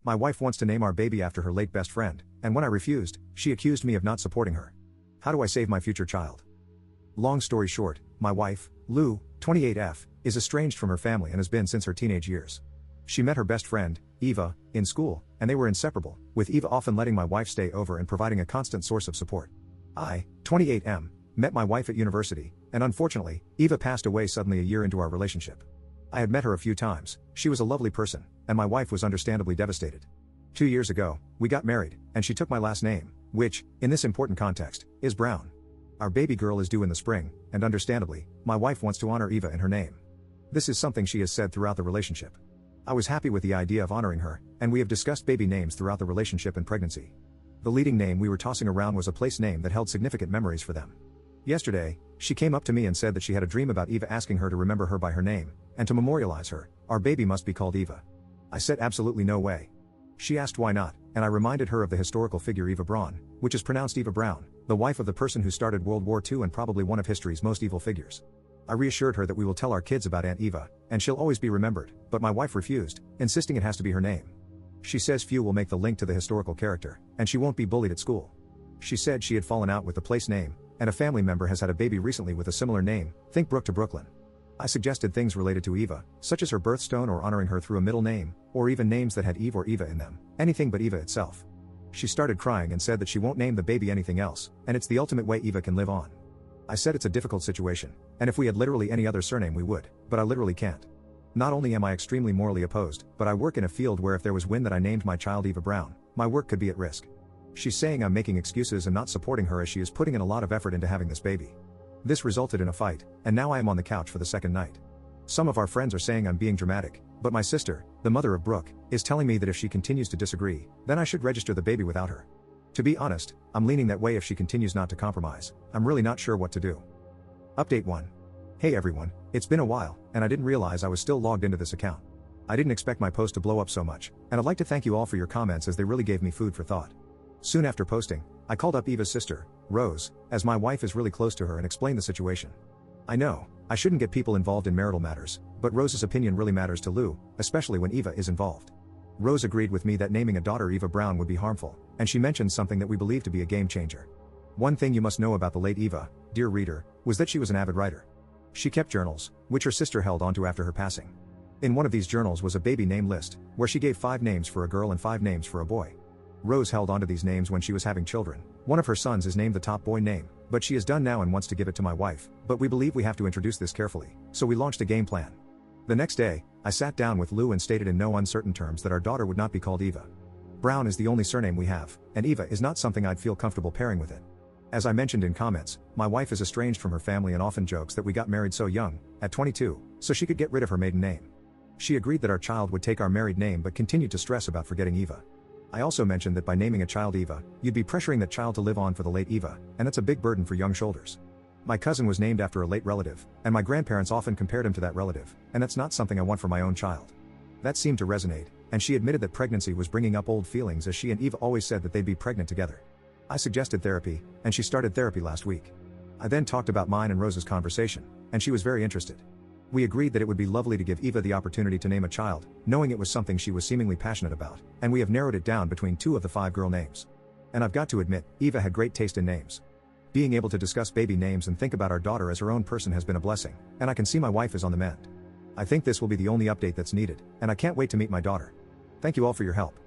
My wife wants to name our baby after her late best friend, and when I refused, she accused me of not supporting her. How do I save my future child? Long story short, my wife, Lou, 28F, is estranged from her family and has been since her teenage years. She met her best friend, Eva, in school, and they were inseparable, with Eva often letting my wife stay over and providing a constant source of support. I, 28M, met my wife at university, and unfortunately, Eva passed away suddenly a year into our relationship. I had met her a few times, she was a lovely person, and my wife was understandably devastated. 2 years ago, we got married, and she took my last name, which, in this important context, is Brown. Our baby girl is due in the spring, and understandably, my wife wants to honor Eva in her name. This is something she has said throughout the relationship. I was happy with the idea of honoring her, and we have discussed baby names throughout the relationship and pregnancy. The leading name we were tossing around was a place name that held significant memories for them. Yesterday, she came up to me and said that she had a dream about Eva asking her to remember her by her name, and to memorialize her, our baby must be called Eva. I said absolutely no way. She asked why not, and I reminded her of the historical figure Eva Braun, which is pronounced Eva Brown, the wife of the person who started World War II and probably one of history's most evil figures. I reassured her that we will tell our kids about Aunt Eva, and she'll always be remembered, but my wife refused, insisting it has to be her name. She says few will make the link to the historical character, and she won't be bullied at school. She said she had fallen out with the place name, and a family member has had a baby recently with a similar name, think Brooke to Brooklyn. I suggested things related to Eva, such as her birthstone or honoring her through a middle name, or even names that had Eve or Eva in them, anything but Eva itself. She started crying and said that she won't name the baby anything else, and it's the ultimate way Eva can live on. I said it's a difficult situation, and if we had literally any other surname we would, but I literally can't. Not only am I extremely morally opposed, but I work in a field where if there was wind that I named my child Eva Brown, my work could be at risk. She's saying I'm making excuses and not supporting her as she is putting in a lot of effort into having this baby. This resulted in a fight, and now I am on the couch for the second night. Some of our friends are saying I'm being dramatic, but my sister, the mother of Brooke, is telling me that if she continues to disagree, then I should register the baby without her. To be honest, I'm leaning that way if she continues not to compromise. I'm really not sure what to do. Update 1. Hey everyone, it's been a while, and I didn't realize I was still logged into this account. I didn't expect my post to blow up so much, and I'd like to thank you all for your comments as they really gave me food for thought. Soon after posting, I called up Eva's sister, Rose, as my wife is really close to her and explained the situation. I know, I shouldn't get people involved in marital matters, but Rose's opinion really matters to Lou, especially when Eva is involved. Rose agreed with me that naming a daughter Eva Brown would be harmful, and she mentioned something that we believe to be a game changer. One thing you must know about the late Eva, dear reader, was that she was an avid writer. She kept journals, which her sister held onto after her passing. In one of these journals was a baby name list, where she gave 5 names for a girl and 5 names for a boy. Rose held onto these names when she was having children. One of her sons is named the top boy name, but she is done now and wants to give it to my wife, but we believe we have to introduce this carefully, so we launched a game plan. The next day, I sat down with Lou and stated in no uncertain terms that our daughter would not be called Eva. Brown is the only surname we have, and Eva is not something I'd feel comfortable pairing with it. As I mentioned in comments, my wife is estranged from her family and often jokes that we got married so young, at 22, so she could get rid of her maiden name. She agreed that our child would take our married name but continued to stress about forgetting Eva. I also mentioned that by naming a child Eva, you'd be pressuring that child to live on for the late Eva, and that's a big burden for young shoulders. My cousin was named after a late relative, and my grandparents often compared him to that relative, and that's not something I want for my own child. That seemed to resonate, and she admitted that pregnancy was bringing up old feelings as she and Eva always said that they'd be pregnant together. I suggested therapy, and she started therapy last week. I then talked about mine and Rose's conversation, and she was very interested. We agreed that it would be lovely to give Eva the opportunity to name a child, knowing it was something she was seemingly passionate about, and we have narrowed it down between 2 of the 5 girl names. And I've got to admit, Eva had great taste in names. Being able to discuss baby names and think about our daughter as her own person has been a blessing, and I can see my wife is on the mend. I think this will be the only update that's needed, and I can't wait to meet my daughter. Thank you all for your help.